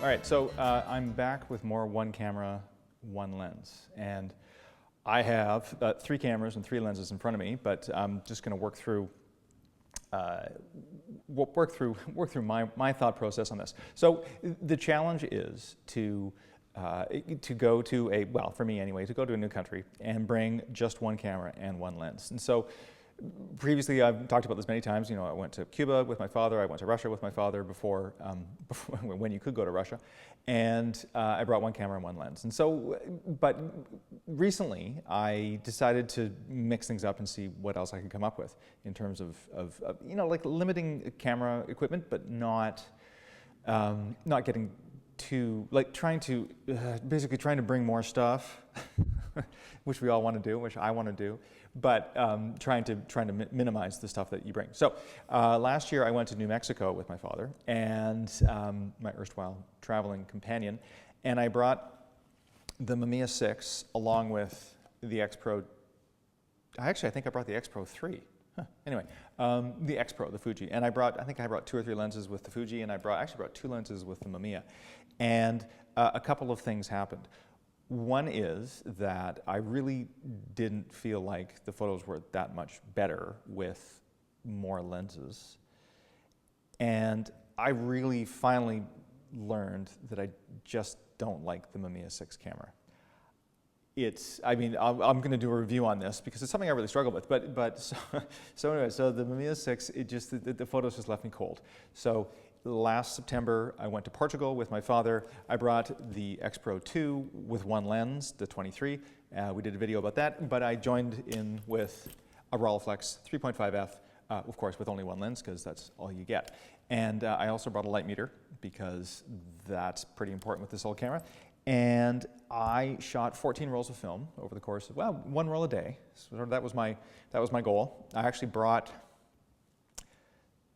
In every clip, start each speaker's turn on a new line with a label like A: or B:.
A: All right, so I'm back with more one camera, one lens. And I have 3 cameras and 3 lenses in front of me, but I'm just going to work through my thought process on this. So the challenge is to go to a, well, for me anyway, to go to a new country and bring just one camera and one lens. And so previously, I've talked about this many times. You know, I went to Cuba with my father. I went to Russia with my father before when you could go to Russia, and I brought one camera and one lens. And so, but recently, I decided to mix things up and see what else I could come up with in terms of you know, like limiting camera equipment, but not getting too, like basically trying to bring more stuff, which we all want to do, which I want to do, but trying to minimize the stuff that you bring. So last year I went to New Mexico with my father and my erstwhile traveling companion, and I brought the Mamiya 6 along with the X Pro. Actually, I think I brought the X Pro 3. Anyway, the X Pro, the Fuji, and I think I brought 2 or 3 lenses with the Fuji, and I actually brought 2 lenses with the Mamiya, and a couple of things happened. One is that I really didn't feel like the photos were that much better with more lenses, and I really finally learned that I just don't like the Mamiya 6 camera. I mean, I'm going to do a review on this because it's something I really struggle with. But so anyway, so the Mamiya 6, the photos just left me cold. So last September, I went to Portugal with my father. I brought the X Pro 2 with one lens, the 23. We did a video about that, but I joined in with a Rolleiflex 3.5f, of course, with only one lens because that's all you get. And I also brought a light meter because that's pretty important with this old camera. And I shot 14 rolls of film over the course of, well, 1 roll a day. So that was my goal. I actually brought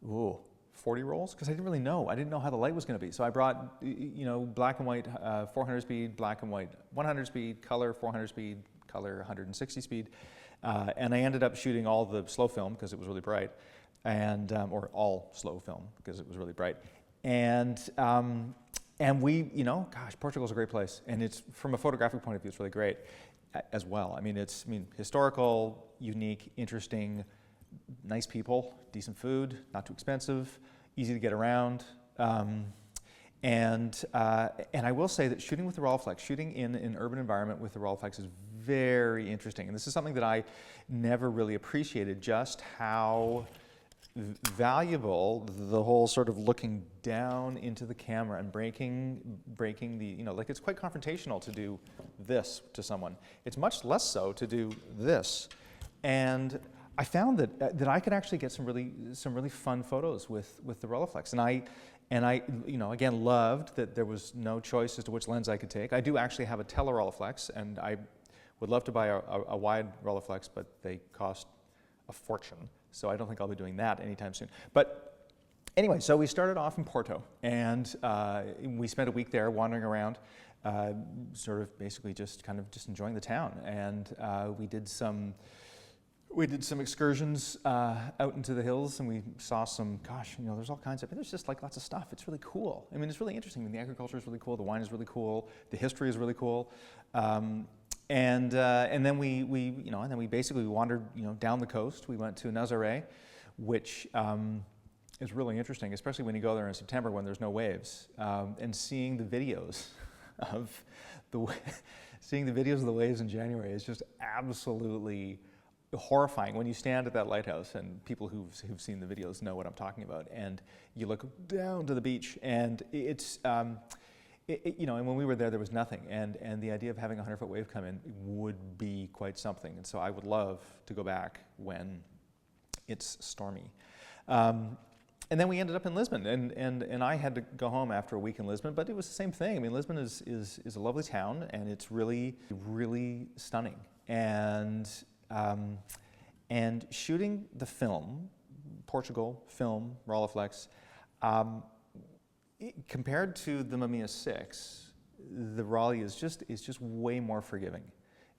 A: 40 rolls because I didn't really know. I didn't know how the light was going to be. So I brought, you know, black and white 400 speed, black and white 100 speed, color 400 speed, color 160 speed, and I ended up shooting all the slow film because it was really bright, and or all slow film because it was really bright, and we, you know, gosh, Portugal's a great place, and it's, from a photographic point of view, it's really great as well. I mean, it's historical, unique, interesting, nice people, decent food, not too expensive, easy to get around, and I will say that shooting with the Rolleiflex, shooting in an urban environment with the Rolleiflex is very interesting, and this is something that I never really appreciated, just how valuable the whole sort of looking down into the camera and breaking the, you know, like it's quite confrontational to do this to someone. It's much less so to do this. And I found that I could actually get some really fun photos with the Rolleiflex. And I, you know, again, loved that there was no choice as to which lens I could take. I do actually have a TLR Rolleiflex, and I would love to buy a wide Rolleiflex, but they cost a fortune. So I don't think I'll be doing that anytime soon. But anyway, so we started off in Porto, and we spent a week there wandering around, sort of basically just enjoying the town. And we did some excursions out into the hills, and we saw some, gosh, you know, there's all kinds of, there's just like lots of stuff. It's really cool. I mean, it's really interesting. I mean, the agriculture is really cool. The wine is really cool. The history is really cool. And then we basically wandered, you know, down the coast. We went to Nazaré, which is really interesting, especially when you go there in September when there's no waves, and seeing the videos of the waves in January is just absolutely horrifying. When you stand at that lighthouse, and people who've seen the videos know what I'm talking about, and you look down to the beach, and it's. You know, and when we were there was nothing, and the idea of having a 100-foot wave come in would be quite something, and so I would love to go back when it's stormy. And then we ended up in Lisbon, and I had to go home after a week in Lisbon, but it was the same thing. I mean, Lisbon is a lovely town, and it's really, really stunning. And shooting the film, Portugal film, Rolleiflex, compared to the Mamiya 6, the Rollie is just way more forgiving,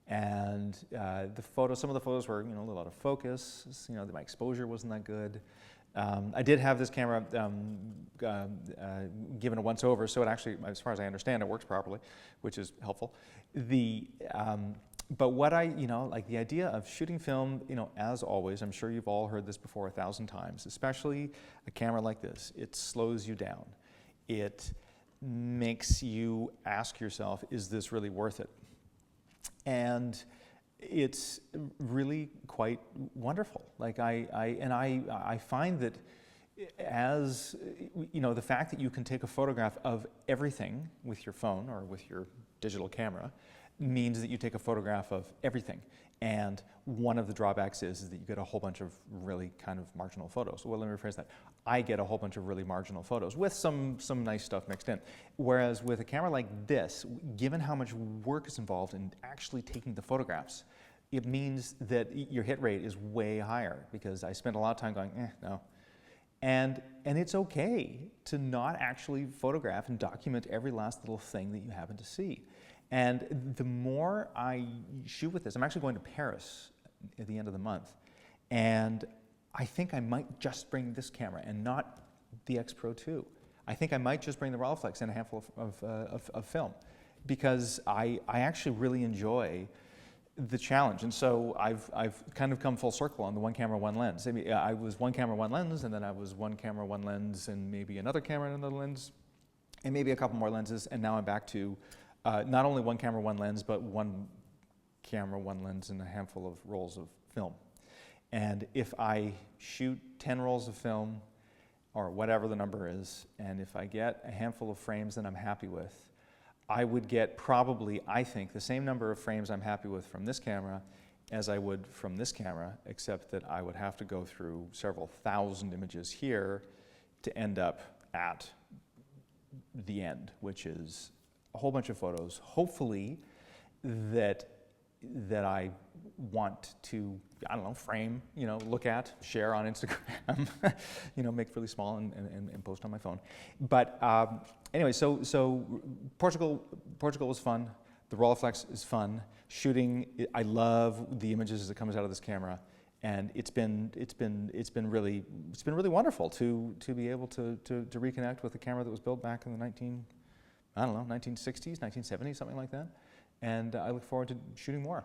A: and some of the photos were, you know, a little out of focus. You know, my exposure wasn't that good. I did have this camera given a once over, so it actually, as far as I understand, it works properly, which is helpful. But what like the idea of shooting film, as always, I'm sure you've all heard this before 1,000 times, especially a camera like this, it slows you down. It makes you ask yourself, is this really worth it? And it's really quite wonderful. Like I find that as, the fact that you can take a photograph of everything with your phone or with your digital camera means that you take a photograph of everything. And one of the drawbacks is that you get a whole bunch of really kind of marginal photos. Well, let me rephrase that. I get a whole bunch of really marginal photos with some nice stuff mixed in. Whereas with a camera like this, given how much work is involved in actually taking the photographs, it means that your hit rate is way higher, because I spent a lot of time going, no. And it's okay to not actually photograph and document every last little thing that you happen to see. And the more I shoot with this, I'm actually going to Paris at the end of the month, and I think I might just bring this camera and not the X Pro 2. I think I might just bring the Rolleiflex and a handful of film, because I actually really enjoy the challenge. And so I've kind of come full circle on the one camera, one lens. I mean, I was one camera, one lens, and then I was one camera, one lens, and maybe another camera and another lens, and maybe a couple more lenses, and now I'm back to not only one camera, one lens, but one camera, one lens, and a handful of rolls of film. And if I shoot 10 rolls of film, or whatever the number is, and if I get a handful of frames that I'm happy with, I would get probably, I think, the same number of frames I'm happy with from this camera as I would from this camera, except that I would have to go through several thousand images here to end up at the end, which is a whole bunch of photos, hopefully, that I want to, frame, look at, share on Instagram, make really small and post on my phone. But anyway, so Portugal was fun. The Rolleiflex is fun. Shooting, I love the images that comes out of this camera, and it's been really wonderful to be able to reconnect with a camera that was built back in the 1960s, 1970s, something like that. And I look forward to shooting more.